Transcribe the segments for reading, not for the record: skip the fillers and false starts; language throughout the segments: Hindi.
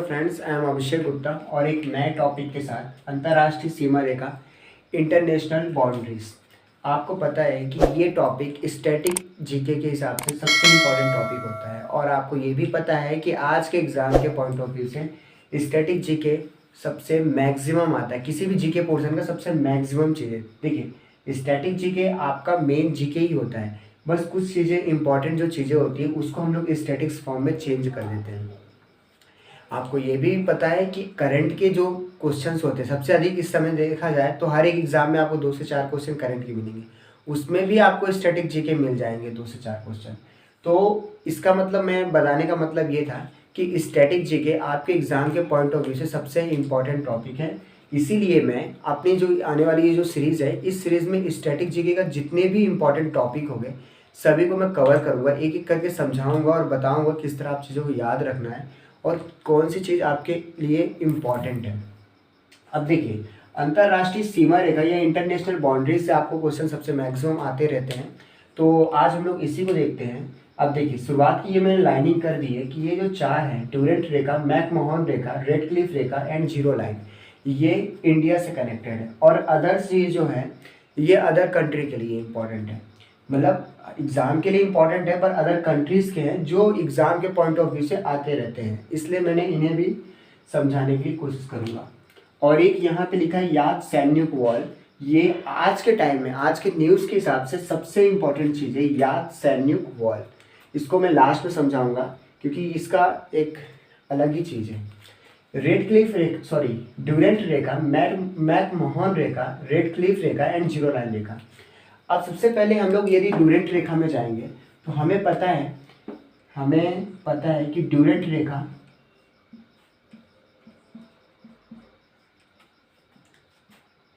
Friends, I am Abhishek Gupta और एक नए टॉपिक के साथ अंतर्राष्ट्रीय सीमा रेखा इंटरनेशनल बाउंड्रीज। आपको पता है कि ये टॉपिक स्टैटिक जीके के हिसाब से सबसे इम्पोर्टेंट टॉपिक होता है और आपको ये भी पता है कि आज के एग्ज़ाम के पॉइंट ऑफ व्यू से स्टैटिक जीके सबसे मैक्सिमम आता है। किसी भी जीके पोर्शन का सबसे मैक्सिमम चीज़ें देखिए, स्टैटिक जीके आपका मेन जीके ही होता है। बस कुछ चीज़ें इंपॉर्टेंट जो चीज़ें होती है उसको हम लोग स्टैटिक्स फॉर्म में चेंज कर देते हैं। आपको ये भी पता है कि करंट के जो क्वेश्चंस होते हैं सबसे अधिक इस समय देखा जाए तो हर एक एग्जाम में आपको 2 से 4 क्वेश्चन करंट के मिलेंगे, उसमें भी आपको स्टैटिक जीके मिल जाएंगे 2 से 4 क्वेश्चन। तो इसका मतलब मैं बताने का मतलब ये था कि स्टैटिक जीके आपके एग्जाम के पॉइंट ऑफ व्यू से सबसे इम्पॉर्टेंट टॉपिक है। इसीलिए मैं अपनी जो आने वाली ये जो सीरीज़ है, इस सीरीज़ में स्टैटिक जीके का जितने भी इम्पॉर्टेंट टॉपिक होंगे सभी को मैं कवर करूँगा, एक एक करके समझाऊँगा और बताऊँगा किस तरह आप चीज़ों को याद रखना है और कौन सी चीज़ आपके लिए इम्पॉर्टेंट है। अब देखिए, अंतर्राष्ट्रीय सीमा रेखा या इंटरनेशनल बाउंड्री से आपको क्वेश्चन सबसे मैक्सिमम आते रहते हैं, तो आज हम लोग इसी को देखते हैं। अब देखिए, शुरुआत की ये मैंने लाइनिंग कर दी है कि ये जो चार हैं, ड्यूरेंट रेखा, मैकमोहन रेखा, रेडक्लिफ रेखा एंड जीरो लाइन, ये इंडिया से कनेक्टेड है और अदर्स ये जो है ये अदर कंट्री के लिए इम्पोर्टेंट है। मतलब एग्ज़ाम के लिए इम्पोर्टेंट है पर अदर कंट्रीज़ के हैं जो एग्ज़ाम के पॉइंट ऑफ व्यू से आते रहते हैं, इसलिए मैंने इन्हें भी समझाने की कोशिश करूँगा। और एक यहाँ पे लिखा है याद सैन्युक वॉल, ये आज के टाइम में आज के न्यूज़ के हिसाब से सबसे इम्पोर्टेंट चीज़ है याद सैन्युक वॉल। इसको मैं लास्ट में समझाऊँगा क्योंकि इसका एक अलग ही चीज़ है। ड्यूरेंट रेखा, मैकमोहन रेखा, रेडक्लिफ रेखा एंड जीरो लाइन रेखा। अब सबसे पहले हम लोग यदि ड्यूरेंट रेखा में जाएंगे तो हमें पता है कि ड्यूरेंट रेखा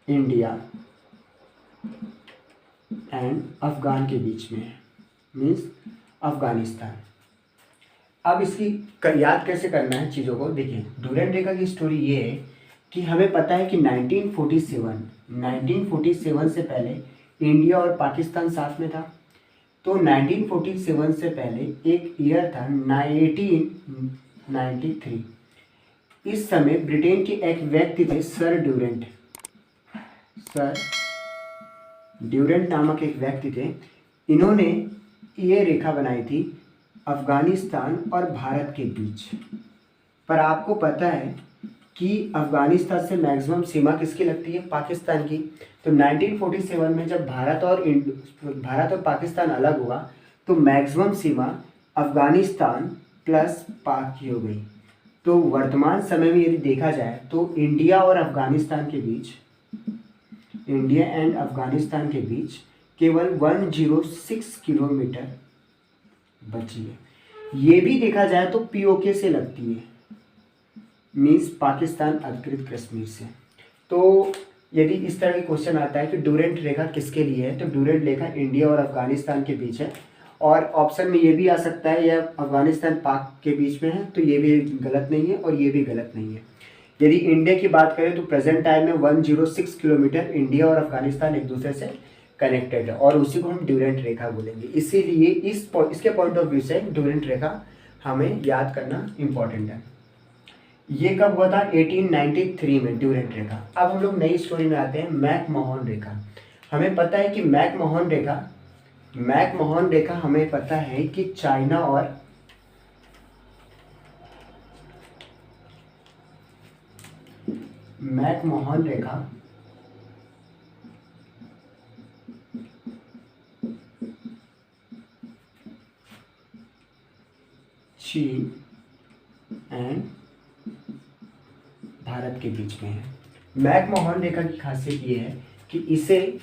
इंडिया एंड अफगान के बीच में है, मीन्स अफगानिस्तान। अब इसकी याद कैसे करना है चीज़ों को, देखिए ड्यूरेंट रेखा की स्टोरी ये है कि हमें पता है कि 1947 से पहले इंडिया और पाकिस्तान साथ में था। तो 1947 से पहले एक ईयर था 1893। इस समय ब्रिटेन के एक व्यक्ति थे सर ड्यूरेंट नामक एक व्यक्ति थे। इन्होंने ये रेखा बनाई थी अफगानिस्तान और भारत के बीच। पर आपको पता है कि अफगानिस्तान से मैक्सिमम सीमा किसकी लगती है, पाकिस्तान की। तो 1947 में जब भारत और पाकिस्तान अलग हुआ तो मैक्सिमम सीमा अफगानिस्तान प्लस पाक की हो गई। तो वर्तमान समय में यदि देखा जाए तो इंडिया एंड अफगानिस्तान के बीच केवल 106 किलोमीटर बची है। ये भी देखा जाए तो पीओके से लगती है, मीन्स पाकिस्तान अधिकृत कश्मीर से। तो यदि इस तरह का क्वेश्चन आता है कि ड्यूरेंट रेखा किसके लिए है, तो ड्यूरेंट रेखा इंडिया और अफगानिस्तान के बीच है। और ऑप्शन में ये भी आ सकता है या अफगानिस्तान पाक के बीच में है, तो ये भी गलत नहीं है और ये भी गलत नहीं है। यदि इंडिया की बात करें तो प्रेजेंट टाइम में 106 किलोमीटर इंडिया और अफगानिस्तान एक दूसरे से कनेक्टेड है और उसी को हम ड्यूरेंट रेखा बोलेंगे। इसीलिए इसके पॉइंट ऑफ व्यू से ड्यूरेंट रेखा हमें याद करना इम्पॉर्टेंट है। ये कब हुआ था, 1893 में ड्यूरेंट रेखा। अब हम लोग नई स्टोरी में आते हैं, मैकमोहन रेखा। हमें पता है कि मैकमोहन रेखा हमें पता है कि चाइना और मैकमोहन रेखा चीन एंड भारत के बीच में है। मैकमोहन रेखा की खासियत ये है कि इसे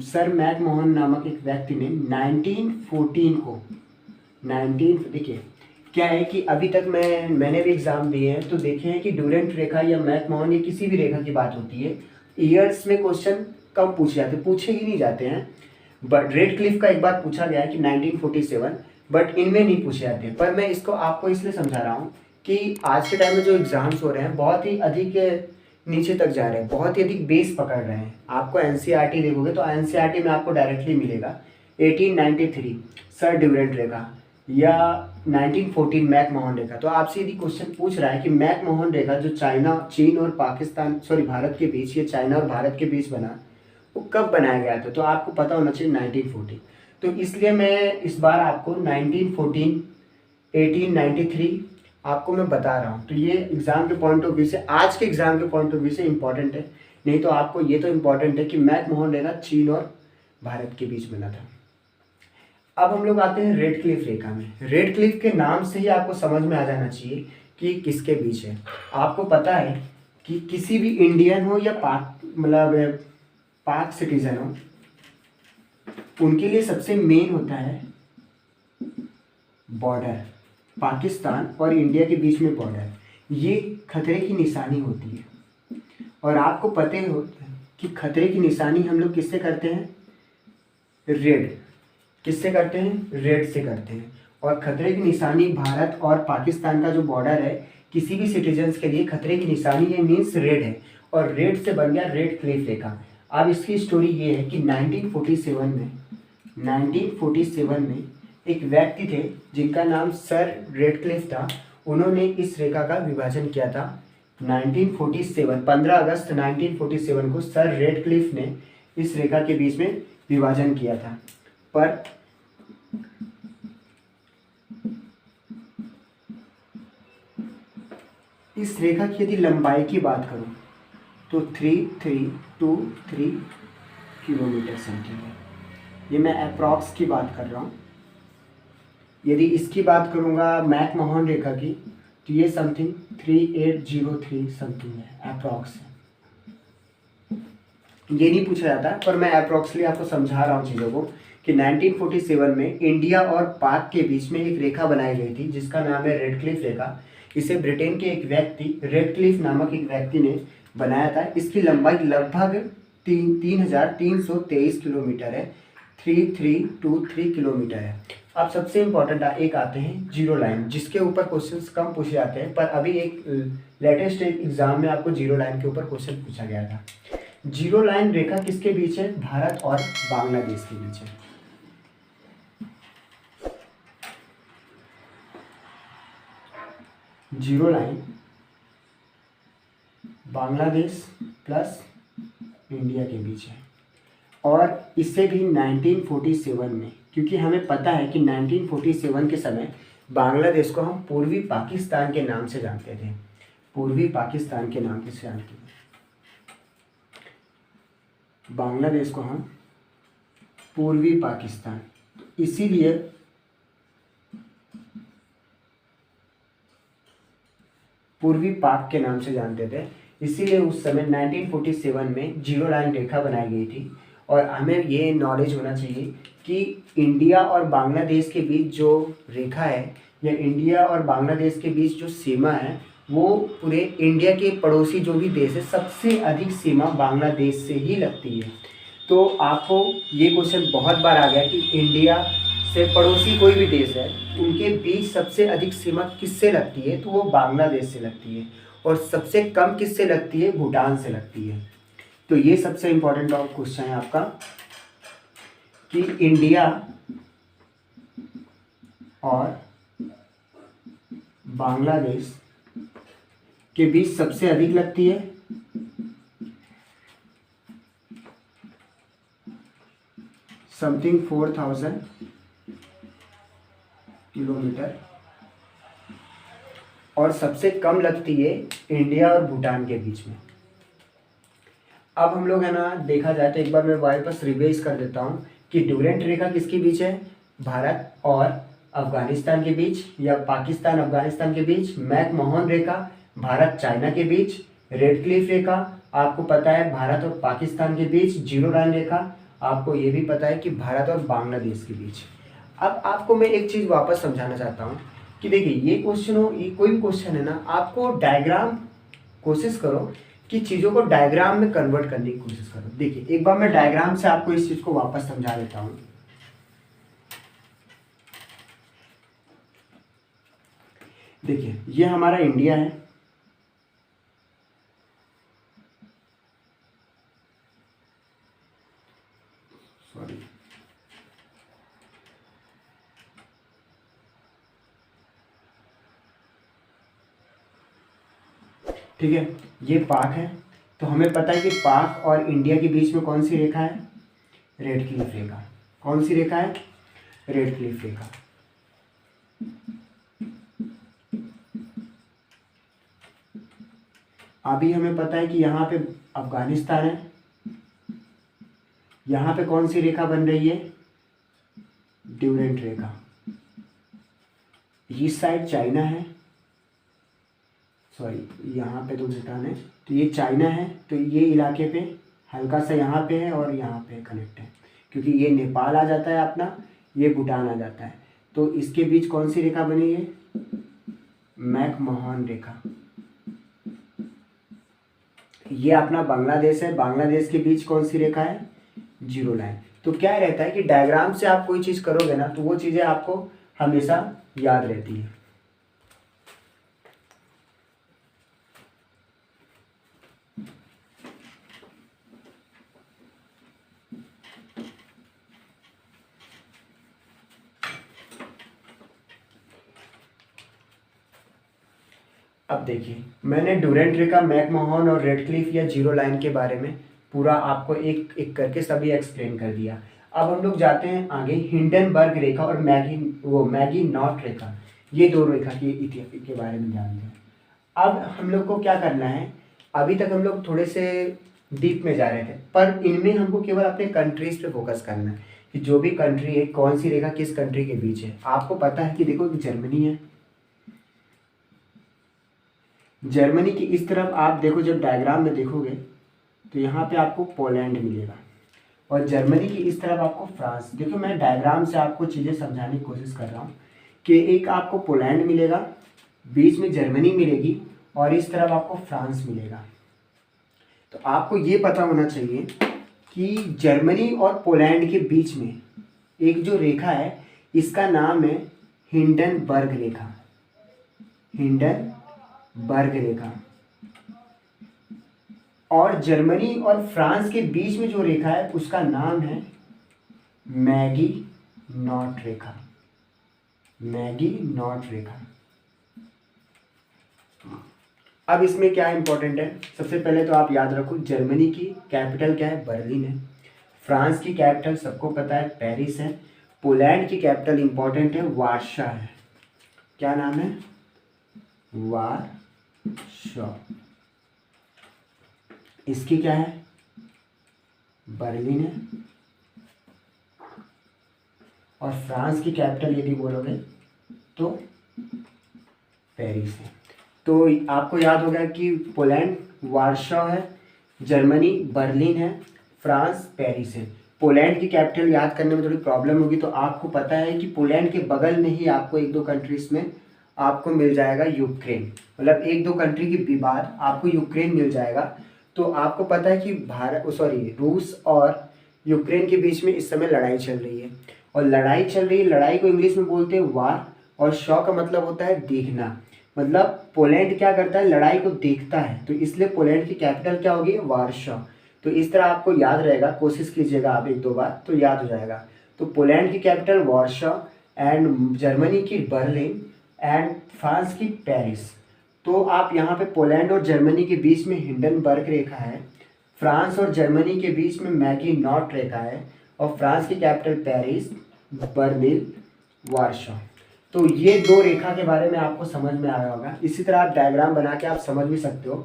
सर मैकमोहन नामक एक व्यक्ति ने 19 देखिए क्या है कि अभी तक मैंने भी एग्जाम दिए हैं तो देखे हैं कि ड्यूरेंट रेखा या मैकमोहन या किसी भी रेखा की बात होती है, ईयर्स में क्वेश्चन कम पूछे ही नहीं जाते हैं। बट रेडक्लिफ का एक बार पूछा गया है कि 1947, बट इनमें नहीं पूछे जाते। पर मैं इसको आपको इसलिए समझा रहा हूँ कि आज के टाइम में जो एग्ज़ाम्स हो रहे हैं बहुत ही अधिक नीचे तक जा रहे हैं, बहुत ही अधिक बेस पकड़ रहे हैं। आपको एनसीईआरटी देखोगे तो एनसीईआरटी में आपको डायरेक्टली मिलेगा 1893 सर ड्यूरेंट रेखा। या 1914 मैकमोहन रेखा। तो आपसे यदि क्वेश्चन पूछ रहा है कि मैकमोहन रेखा जो चाइना, चीन और पाकिस्तान, सॉरी भारत के बीच, ये चाइना और भारत के बीच बना, वो कब बनाया गया था, तो आपको पता होना चाहिए 1914। तो इसलिए मैं इस बार आपको 1914, 1893 आपको मैं बता रहा हूँ। तो ये एग्जाम के पॉइंट ऑफ व्यू से, आज के एग्जाम के पॉइंट ऑफ व्यू से इंपॉर्टेंट है। नहीं तो आपको ये तो इंपॉर्टेंट है कि मैकमोहन रेखा चीन और भारत के बीच बना था। अब हम लोग आते हैं रेड क्लिफ रेखा में। रेड क्लिफ के नाम से ही आपको समझ में आ जाना चाहिए कि किसके बीच है। आपको पता है कि किसी भी इंडियन हो या पाक, मतलब पाक सिटीजन हो, उनके लिए सबसे मेन होता है बॉर्डर। पाकिस्तान और इंडिया के बीच में बॉर्डर, ये खतरे की निशानी होती है। और आपको पता ही होता है कि खतरे की निशानी हम लोग किससे करते हैं? रेड। किससे करते हैं? रेड से करते हैं। और खतरे की निशानी भारत और पाकिस्तान का जो बॉर्डर है, किसी भी सिटीजन्स के लिए खतरे की निशानी ये मीन्स रेड है। और रेड से बन गया रेड क्लिफ रेखा। अब इसकी स्टोरी ये है कि 1947 में एक व्यक्ति थे जिनका नाम सर रेडक्लिफ था। उन्होंने इस रेखा का विभाजन किया था 1947, 15 अगस्त 1947 को सर रेडक्लिफ ने इस रेखा के बीच में विभाजन किया था। पर इस रेखा की यदि लंबाई की बात करूं तो 3323 किलोमीटर समथिंग है। ये मैं अप्रॉक्स की बात कर रहा हूँ। यदि इसकी बात करूँगा मैकमोहन रेखा की, तो ये समथिंग 3803 समथिंग है, अप्रॉक्स है। ये नहीं पूछा जाता, पर मैं अप्रॉक्सली आपको समझा रहा हूँ चीज़ों को कि 1947 में इंडिया और पाक के बीच में एक रेखा बनाई गई थी जिसका नाम है रेडक्लिफ रेखा। इसे ब्रिटेन के एक व्यक्ति, रेडक्लिफ नामक एक व्यक्ति ने बनाया था। इसकी लंबाई लगभग 3323 किलोमीटर है, 3323 किलोमीटर है। अब सबसे इम्पोर्टेंट एक आते हैं जीरो लाइन, जिसके ऊपर क्वेश्चंस कम पूछे जाते हैं, पर अभी एक लेटेस्ट एक एग्जाम में आपको जीरो लाइन के ऊपर क्वेश्चन पूछा गया था। जीरो लाइन रेखा किसके बीच है? भारत और बांग्लादेश के बीच है। Zero line Bangladesh plus India के बीच है। और इसे भी 1947 में, क्योंकि हमें पता है कि 1947 के समय बांग्लादेश को हम पूर्वी पाकिस्तान के नाम से जानते थे। पूर्वी पाकिस्तान के नाम से जानते थे बांग्लादेश को हम, पूर्वी पाकिस्तान। इसीलिए पूर्वी पाक के नाम से जानते थे। इसीलिए उस समय 1947 में जीरो लाइन रेखा बनाई गई थी। और हमें ये नॉलेज होना चाहिए कि इंडिया और बांग्लादेश के बीच जो रेखा है, या इंडिया और बांग्लादेश के बीच जो सीमा है, वो पूरे इंडिया के पड़ोसी जो भी देश है, सबसे अधिक सीमा बांग्लादेश से ही लगती है। तो आपको ये क्वेश्चन बहुत बार आ गया कि इंडिया से पड़ोसी कोई भी देश है, उनके बीच सबसे अधिक सीमा किससे लगती है, तो वो बांग्लादेश से लगती है। और सबसे कम किससे लगती है? भूटान से लगती है। तो ये सबसे इम्पोर्टेंट क्वेश्चन है आपका कि इंडिया और बांग्लादेश के बीच सबसे अधिक लगती है समथिंग 4000 किलोमीटर, और सबसे कम लगती है इंडिया और भूटान के बीच में। अब हम लोग है ना, देखा जाए तो एक बार मैं वापस रिवाइज कर देता हूँ कि ड्यूरेंट रेखा किसके बीच है? भारत और अफगानिस्तान के बीच, या पाकिस्तान अफगानिस्तान के बीच। मैकमोहन रेखा भारत चाइना के बीच। रेड क्लिफ रेखा आपको पता है भारत और पाकिस्तान के बीच। जीरो लाइन रेखा आपको ये भी पता है कि भारत और बांग्लादेश के बीच। अब आपको मैं एक चीज़ वापस समझाना चाहता हूँ कि देखिए, ये क्वेश्चन हो, ये कोई भी क्वेश्चन है ना, आपको डायग्राम, कोशिश करो कि चीज़ों को डायग्राम में कन्वर्ट करने की कोशिश करो। देखिए, एक बार मैं डायग्राम से आपको इस चीज़ को वापस समझा देता हूँ। देखिए, ये हमारा इंडिया है, सॉरी, ठीक है, ये पाक है। तो हमें पता है कि पाक और इंडिया के बीच में कौन सी रेखा है, रेड क्लिफ रेखा। कौन सी रेखा है, रेड क्लिफ रेखा। अभी हमें पता है कि यहाँ पे अफगानिस्तान है, यहाँ पे कौन सी रेखा बन रही है, ड्यूरेंट रेखा। इस साइड चाइना है, सॉरी यहाँ पे तो भूटान है, तो ये चाइना है। तो ये इलाके पे हल्का सा यहाँ पे है और यहाँ पे कनेक्ट है, क्योंकि ये नेपाल आ जाता है अपना, ये भूटान आ जाता है। तो इसके बीच कौन सी रेखा बनी है, मैकमोहन रेखा। ये अपना बांग्लादेश है, बांग्लादेश के बीच कौन सी रेखा है, जीरो लाइन। तो क्या रहता है कि डायग्राम से आप कोई चीज़ करोगे ना, तो वो चीज़ें आपको हमेशा याद रहती है। अब देखिए, मैंने ड्यूरेंट रेखा, मैकमोहन और रेडक्लिफ या जीरो लाइन के बारे में पूरा आपको एक एक करके सभी एक्सप्लेन कर दिया। अब हम लोग जाते हैं आगे, हिंडनबर्ग रेखा और मैगी नॉट रेखा, ये दो रेखा के बारे में जानते हैं। अब हम लोग को क्या करना है, अभी तक हम लोग थोड़े से डीप में जा रहे थे, पर इनमें हमको केवल अपने कंट्रीज पे फोकस करना है कि जो भी कंट्री है, कौन सी रेखा किस कंट्री के बीच है। आपको पता है कि देखो जर्मनी है, जर्मनी की इस तरफ आप देखो, जब डायग्राम में देखोगे तो यहाँ पे आपको पोलैंड मिलेगा, और जर्मनी की इस तरफ आपको फ्रांस। देखो मैं डायग्राम से आपको चीज़ें समझाने की कोशिश कर रहा हूँ कि एक आपको पोलैंड मिलेगा, बीच में जर्मनी मिलेगी, और इस तरफ आपको फ्रांस मिलेगा। तो आपको ये पता होना चाहिए कि जर्मनी और पोलैंड के बीच में एक जो रेखा है, इसका नाम है हिंडनबर्ग रेखा, हिंडनबर्ग रेखा। और जर्मनी और फ्रांस के बीच में जो रेखा है उसका नाम है मैगी नॉट रेखा, मैगी नॉट रेखा। अब इसमें क्या इंपॉर्टेंट है, सबसे पहले तो आप याद रखो, जर्मनी की कैपिटल क्या है, बर्लिन है। फ्रांस की कैपिटल सबको पता है, पेरिस है। पोलैंड की कैपिटल इंपॉर्टेंट है, वार्शा है। क्या नाम है, वार्शा। इसकी क्या है, बर्लिन है। और फ्रांस की कैपिटल यदि बोलोगे तो पेरिस है। तो आपको याद होगा कि पोलैंड वार्शा है, जर्मनी बर्लिन है, फ्रांस पेरिस है। पोलैंड की कैपिटल याद करने में थोड़ी प्रॉब्लम होगी, तो आपको पता है कि पोलैंड के बगल में ही आपको एक दो कंट्रीज में आपको मिल जाएगा यूक्रेन, मतलब एक दो कंट्री के बाद आपको यूक्रेन मिल जाएगा। तो आपको पता है कि रूस और यूक्रेन के बीच में इस समय लड़ाई चल रही है, और लड़ाई चल रही है, लड़ाई को इंग्लिश में बोलते हैं वार, और शॉ का मतलब होता है देखना। मतलब पोलैंड क्या करता है, लड़ाई को देखता है, तो इसलिए पोलैंड की कैपिटल क्या होगी, वार्शा। तो इस तरह आपको याद रहेगा, कोशिश कीजिएगा आप एक दो बार तो याद हो जाएगा। तो पोलैंड की कैपिटल वार्शा, एंड जर्मनी की बर्लिन, एंड फ्रांस की पेरिस। तो आप यहाँ पे पोलैंड और जर्मनी के बीच में हिंडनबर्ग रेखा है, फ्रांस और जर्मनी के बीच में मैगी नॉट रेखा है, और फ्रांस की कैपिटल पेरिस, बर्लिन, वार्शा। तो ये दो रेखा के बारे में आपको समझ में आया होगा। इसी तरह आप डायग्राम बना के आप समझ भी सकते हो,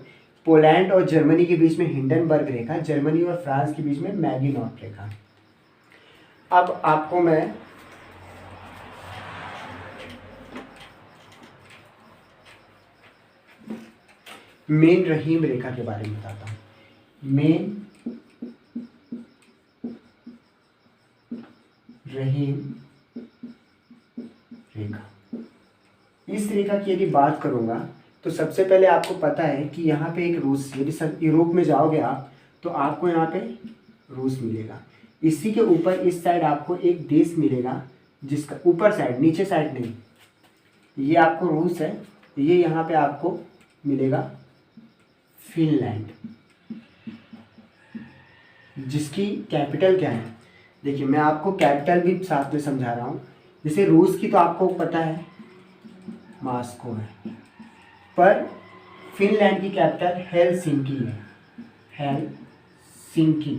पोलैंड और जर्मनी के बीच में हिंडनबर्ग रेखा, जर्मनी और फ्रांस के बीच में मैगी नॉट रेखा। अब आपको मैं मेन रहीम रेखा के बारे में बताता हूँ। मेन रहीम रेखा, इस रेखा की यदि बात करूंगा तो सबसे पहले आपको पता है कि यहाँ पे एक रूस, यदि सब यूरोप में जाओगे आप तो आपको यहाँ पे रूस मिलेगा। इसी के ऊपर इस साइड आपको एक देश मिलेगा, जिसका ऊपर साइड, नीचे साइड नहीं, ये आपको रूस है, ये यहाँ पे आपको मिलेगा फिनलैंड, जिसकी कैपिटल क्या है। देखिए मैं आपको कैपिटल भी साथ में समझा रहा हूँ। जैसे रूस की तो आपको पता है, मॉस्को है, पर फिनलैंड की कैपिटल हेलसिंकी है। हेलसिंकी,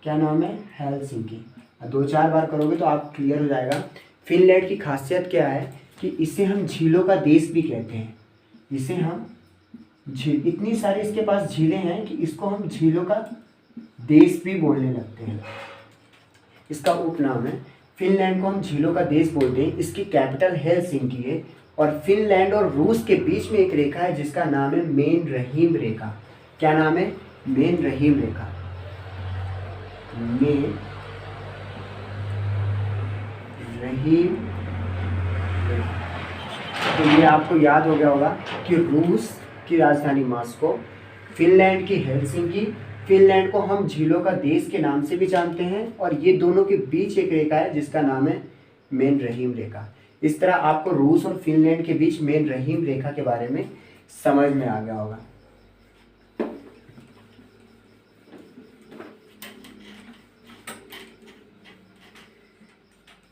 क्या नाम है? हेलसिंकी। दो चार बार करोगे तो आप क्लियर हो जाएगा। फिनलैंड की खासियत क्या है कि इसे हम झीलों का देश भी कहते हैं। इसे हम झील, इतनी सारी इसके पास झीलें हैं कि इसको हम झीलों का देश भी बोलने लगते हैं। इसका उपनाम है। फिनलैंड को हम झीलों का देश बोलते हैं। इसकी कैपिटल हेलसिंकी है और फिनलैंड और रूस के बीच में एक रेखा है जिसका नाम है मेन रहीम रेखा। क्या नाम है? मेन रहीम रेखा। मेन रहीम रेखा। तो ये आपको याद हो गया होगा कि रूस की राजधानी मॉस्को, फिनलैंड की हेलसिंकी। फिनलैंड को हम झीलों का देश के नाम से भी जानते हैं और ये दोनों के बीच एक रेखा है जिसका नाम है मेन रहीम रेखा। इस तरह आपको रूस और फिनलैंड के बीच मेन रहीम रेखा के बारे में समझ में आ गया होगा।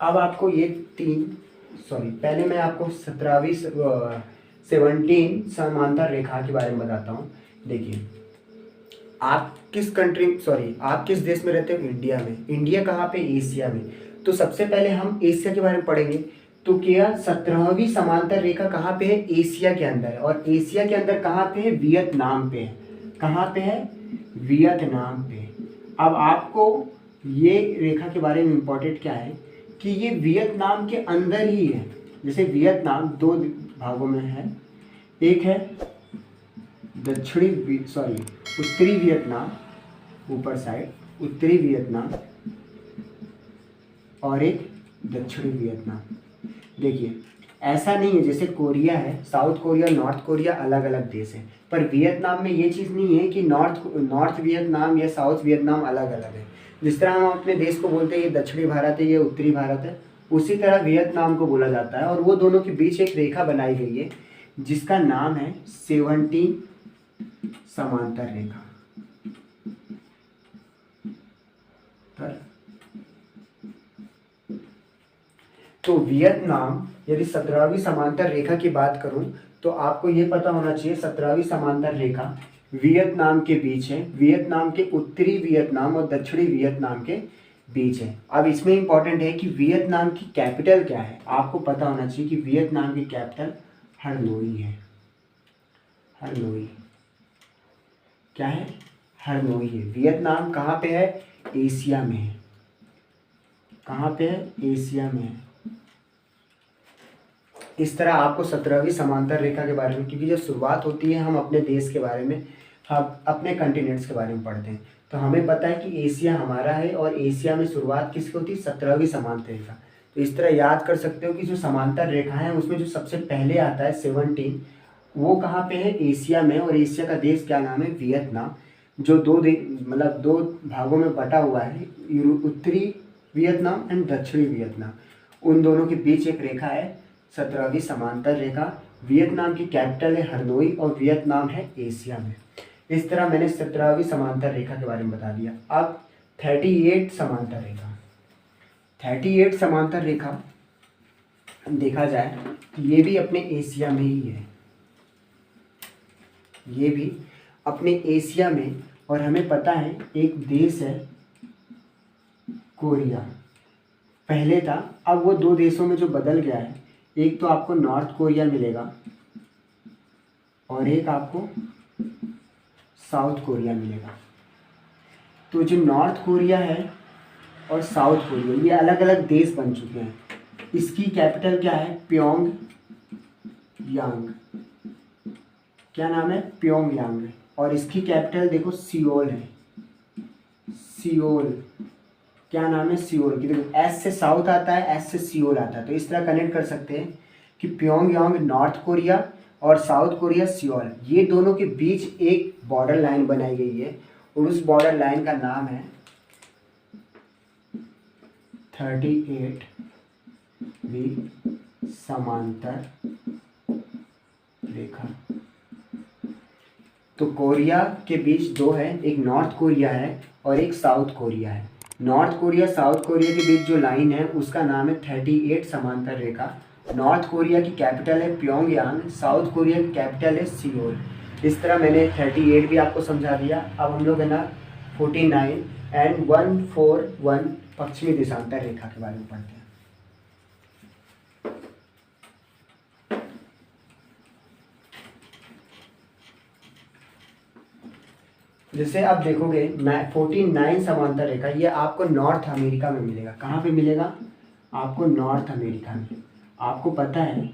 अब आपको ये पहले मैं आपको 17 समांतर रेखा के बारे में बताता हूँ। देखिए, आप किस देश में रहते हो? इंडिया में। इंडिया कहाँ पे? एशिया में। तो सबसे पहले हम एशिया के बारे में पढ़ेंगे। तो क्या 17वीं समांतर रेखा कहाँ पे है? एशिया के अंदर। और एशिया के अंदर कहाँ पे है? वियतनाम पे है। कहाँ पे है? वियतनाम पे। अब आपको ये रेखा के बारे में इम्पोर्टेंट क्या है कि ये वियतनाम के अंदर ही है। जैसे वियतनाम दो भागों में है, एक है उत्तरी वियतनाम, ऊपर साइड उत्तरी वियतनाम, और एक दक्षिणी वियतनाम। देखिए, ऐसा नहीं है जैसे कोरिया है, साउथ कोरिया नॉर्थ कोरिया अलग अलग देश है, पर वियतनाम में ये चीज़ नहीं है कि नॉर्थ वियतनाम या साउथ वियतनाम अलग अलग है। जिस तरह हम अपने देश को बोलते हैं ये दक्षिणी भारत है, ये उत्तरी भारत है, उसी तरह वियतनाम को बोला जाता है। और वो दोनों के बीच एक रेखा बनाई गई है जिसका नाम है 17 समांतर रेखा। तो वियतनाम, यदि 17वीं समांतर रेखा की बात करूं तो आपको ये पता होना चाहिए 17वीं समांतर रेखा वियतनाम के बीच है। वियतनाम के उत्तरी वियतनाम और दक्षिणी वियतनाम के बीच है। अब इसमें इंपॉर्टेंट है कि वियतनाम की कैपिटल क्या है। आपको पता होना चाहिए कि वियतनाम की कैपिटल हनोई है। हनोई क्या है? हनोई है। वियतनाम कहाँ पे है? एशिया में है। कहाँ पे है? एशिया में है। इस तरह आपको 17वीं समांतर रेखा के बारे में, क्योंकि जब शुरुआत होती है हम अपने देश के बारे में, हम अपने कंटिनेंट्स के बारे में पढ़ते हैं, तो हमें पता है कि एशिया हमारा है और एशिया में शुरुआत किसकी होती है? 17वीं समांतर रेखा। तो इस तरह याद कर सकते हो कि जो समांतर रेखा है उसमें जो सबसे पहले आता है 17, वो कहाँ पे है? एशिया में। और एशिया का देश क्या नाम है? वियतनाम। जो दो भागों में बटा हुआ है, उत्तरी वियतनाम एंड दक्षिणी वियतनाम। उन दोनों के बीच एक रेखा है 17वीं समांतर रेखा। वियतनाम की कैपिटल है हनोई और वियतनाम है एशिया में। इस तरह मैंने 17वीं समांतर रेखा के बारे में बता दिया। अब 38 समांतर रेखा। 38 समांतर रेखा देखा जाए तो ये भी अपने एशिया में ही है। ये भी अपने एशिया में, और हमें पता है एक देश है कोरिया, पहले था, अब वो दो देशों में जो बदल गया है, एक तो आपको नॉर्थ कोरिया मिलेगा और एक आपको साउथ कोरिया मिलेगा। तो जो नॉर्थ कोरिया है और साउथ कोरिया, ये अलग अलग देश बन चुके हैं। इसकी कैपिटल क्या है? प्योंग यांग। क्या नाम है? प्योंग यांग। और इसकी कैपिटल देखो सियोल है। सियोल, क्या नाम है? सियोल। की देखो एस से साउथ आता है, एस से सियोल आता है, तो इस तरह कनेक्ट कर सकते हैं कि प्योंगयांग नॉर्थ कोरिया और साउथ कोरिया सियोल, ये दोनों के बीच एक बॉर्डर लाइन बनाई गई है और उस बॉर्डर लाइन का नाम है 38वीं समांतर रेखा। तो कोरिया के बीच दो है, एक नॉर्थ कोरिया है और एक साउथ कोरिया है। नॉर्थ कोरिया साउथ कोरिया के बीच जो लाइन है उसका नाम है 38 समांतर रेखा नॉर्थ कोरिया की कैपिटल है प्योंगयांग, साउथ कोरिया की कैपिटल है सियोल। इस तरह मैंने 38 भी आपको समझा दिया। अब हम लोग है ना 49 एंड 141 पश्चिमी देशांतर रेखा के बारे में पढ़ते हैं। जैसे आप देखोगे 49 समांतर रेखा, ये आपको नॉर्थ अमेरिका में मिलेगा। कहाँ पे मिलेगा? आपको नॉर्थ अमेरिका में। आपको पता है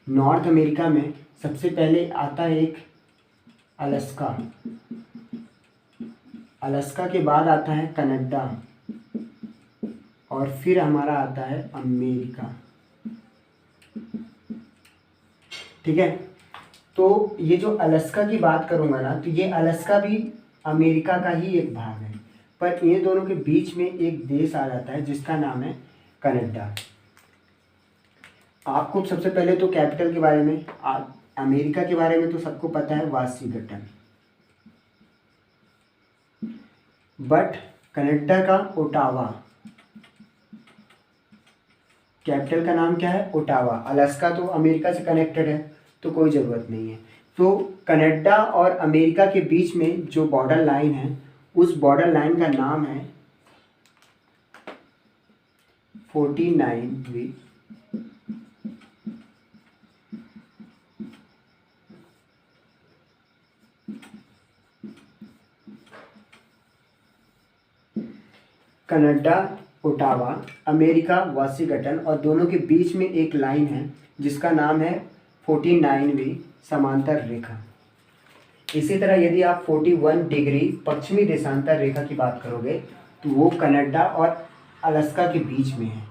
नॉर्थ अमेरिका में सबसे पहले आता है एक अलास्का, अलास्का के बाद आता है कनाडा और फिर हमारा आता है अमेरिका। ठीक है, तो ये जो अलास्का की बात करूंगा ना, तो ये अलास्का भी अमेरिका का ही एक भाग है, पर ये दोनों के बीच में एक देश आ जाता है जिसका नाम है कनाडा। आपको सबसे पहले तो कैपिटल के बारे में, अमेरिका के बारे में तो सबको पता है वाशिंगटन, बट कनाडा का ओटावा, कैपिटल का नाम क्या है? ओटावा। अलास्का तो अमेरिका से कनेक्टेड है तो कोई ज़रूरत नहीं है। तो कनाडा और अमेरिका के बीच में जो बॉर्डर लाइन है, उस बॉर्डर लाइन का नाम है 49वीं कनाडा ओटावा, अमेरिका वाशिंगटन, और दोनों के बीच में एक लाइन है जिसका नाम है 49वीं समांतर रेखा। इसी तरह यदि आप 41 डिग्री पश्चिमी देशांतर रेखा की बात करोगे तो वो कनाडा और अलास्का के बीच में है।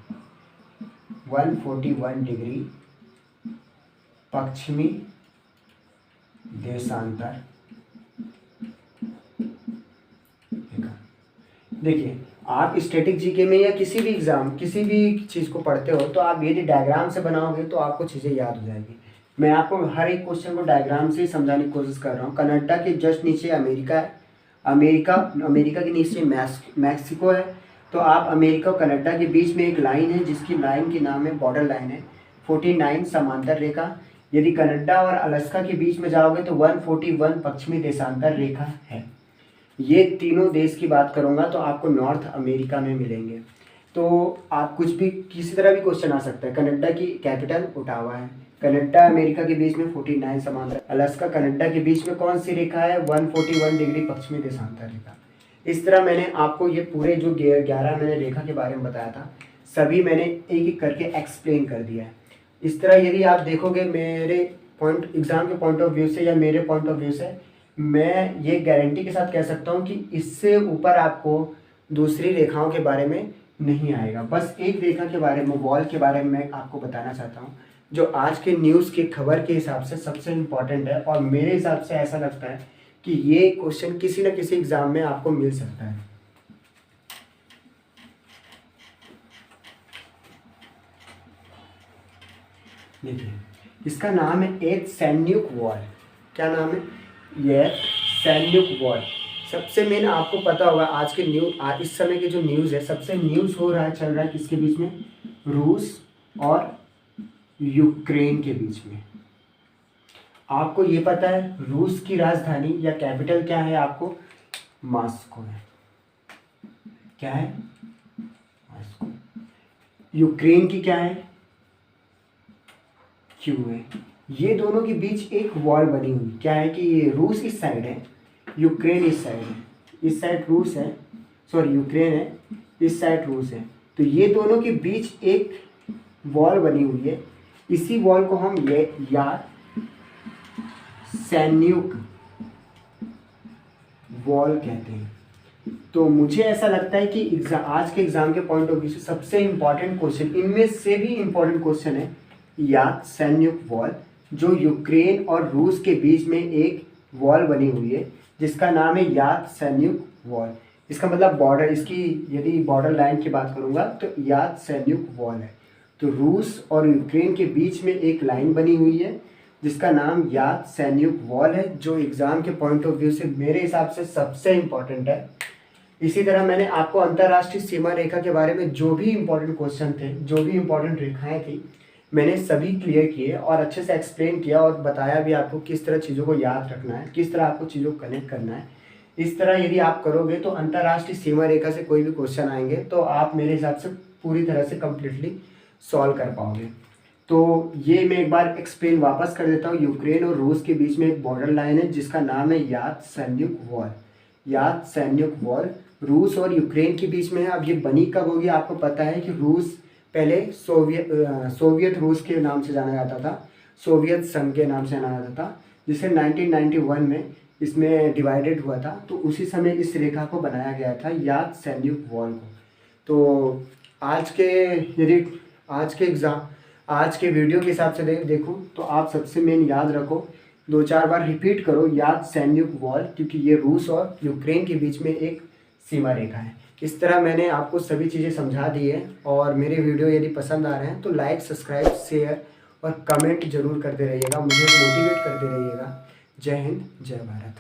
141 डिग्री पश्चिमी देशांतर रेखा। देखिए, आप स्टैटिक जीके में या किसी भी एग्जाम, किसी भी चीज़ को पढ़ते हो तो आप यदि डायग्राम से बनाओगे तो आपको चीज़ें याद हो जाएगी। मैं आपको हर एक क्वेश्चन को डायग्राम से ही समझाने की कोशिश कर रहा हूँ। कनाडा के जस्ट नीचे अमेरिका है, अमेरिका के नीचे मैक्सिको है। तो आप अमेरिका और कनाडा के बीच में एक लाइन है जिसकी लाइन की नाम है, बॉर्डर लाइन है 49 समांतर रेखा। यदि कनाडा और अलास्का के बीच में जाओगे तो 141 पश्चिमी देशांतर रेखा है। ये तीनों देश की बात करूँगा तो आपको नॉर्थ अमेरिका में मिलेंगे। तो आप कुछ भी किसी तरह भी क्वेश्चन आ सकता है। कनाडा की कैपिटल ओटावा है, कनाडा अमेरिका के बीच में 49 समांतर, अलास्का कनाडा के बीच में कौन सी रेखा है? 141 डिग्री पश्चिमी देशांतर रेखा। इस तरह मैंने आपको ये पूरे जो 11 मैंने रेखा के बारे में बताया था, सभी मैंने एक एक करके एक्सप्लेन कर दिया है। इस तरह यदि आप देखोगे मेरे एग्जाम के पॉइंट ऑफ व्यू से या मेरे पॉइंट ऑफ व्यू से, मैं ये गारंटी के साथ कह सकता हूँ कि इससे ऊपर आपको दूसरी रेखाओं के बारे में नहीं आएगा। बस एक रेखा के बारे में, वॉल के बारे में मैं आपको बताना चाहता हूँ, जो आज के न्यूज़ के खबर के हिसाब से सबसे इम्पॉर्टेंट है, और मेरे हिसाब से ऐसा लगता है कि ये क्वेश्चन किसी न किसी एग्ज़ाम में आपको मिल सकता है। देखिए, इसका नाम है एक सैन्युक वॉल। क्या नाम है? ये सैन्युक वॉल। सबसे मेन आपको पता होगा आज के इस समय के जो न्यूज़ है, सबसे न्यूज़ हो रहा है, चल रहा है किसके बीच में? रूस और यूक्रेन के बीच में। आपको ये पता है रूस की राजधानी या कैपिटल क्या है? आपको मॉस्को है। क्या है? मॉस्को। यूक्रेन की क्या है? क्यू है। ये दोनों के बीच एक वॉल बनी हुई, क्या है कि ये रूस इस साइड है, यूक्रेन इस साइड है। इस साइड रूस है, सॉरी यूक्रेन है, इस साइड रूस है। तो ये दोनों के बीच एक वॉल बनी हुई है। इसी वॉल को हम सैन्युक वॉल कहते हैं। तो मुझे ऐसा लगता है कि आज के एग्जाम के पॉइंट ऑफ व्यू से सबसे इम्पॉर्टेंट क्वेश्चन, इनमें से भी इम्पॉर्टेंट क्वेश्चन है याद सैन्युक वॉल, जो यूक्रेन और रूस के बीच में एक वॉल बनी हुई है जिसका नाम है याद सैन्युक वॉल। इसका मतलब बॉर्डर, इसकी यदि बॉर्डर लाइन की बात करूंगा तो याद सैन्युक वॉल है। तो रूस और यूक्रेन के बीच में एक लाइन बनी हुई है जिसका नाम याद सैन्युक वॉल है, जो एग्ज़ाम के पॉइंट ऑफ व्यू से मेरे हिसाब से सबसे इम्पॉर्टेंट है। इसी तरह मैंने आपको अंतर्राष्ट्रीय सीमा रेखा के बारे में जो भी इम्पोर्टेंट क्वेश्चन थे, जो भी इम्पोर्टेंट रेखाएं थी, मैंने सभी क्लियर किए और अच्छे से एक्सप्लेन किया और बताया भी आपको किस तरह चीज़ों को याद रखना है, किस तरह आपको चीज़ों को कनेक्ट करना है। इस तरह यदि आप करोगे तो अंतर्राष्ट्रीय सीमा रेखा से कोई भी क्वेश्चन आएंगे तो आप मेरे हिसाब से पूरी तरह से कम्प्लीटली सॉल्व कर पाओगे। तो ये मैं एक बार एक्सप्लेन वापस कर देता हूँ। यूक्रेन और रूस के बीच में एक बॉर्डर लाइन है जिसका नाम है याद सैन्युक वॉल। याद सैन्युक वॉल रूस और यूक्रेन के बीच में है। अब ये बनी कब होगी, आपको पता है कि रूस पहले सोवियत रूस के नाम से जाना जाता था, सोवियत संघ के नाम से जाना जाता था, जिसे 1991 में इसमें डिवाइडेड हुआ था। तो उसी समय इस रेखा को बनाया गया था, याद सैन्युक वॉल को। तो आज के वीडियो के हिसाब से देखो तो आप सबसे मेन याद रखो, 2-4 बार रिपीट करो याद सैन्युक वॉल, क्योंकि ये रूस और यूक्रेन के बीच में एक सीमा रेखा है। इस तरह मैंने आपको सभी चीज़ें समझा दी है। और मेरे वीडियो यदि पसंद आ रहे हैं तो लाइक, सब्सक्राइब, शेयर और कमेंट जरूर करते रहिएगा, मुझे मोटिवेट करते रहिएगा। जय हिंद, जय भारत।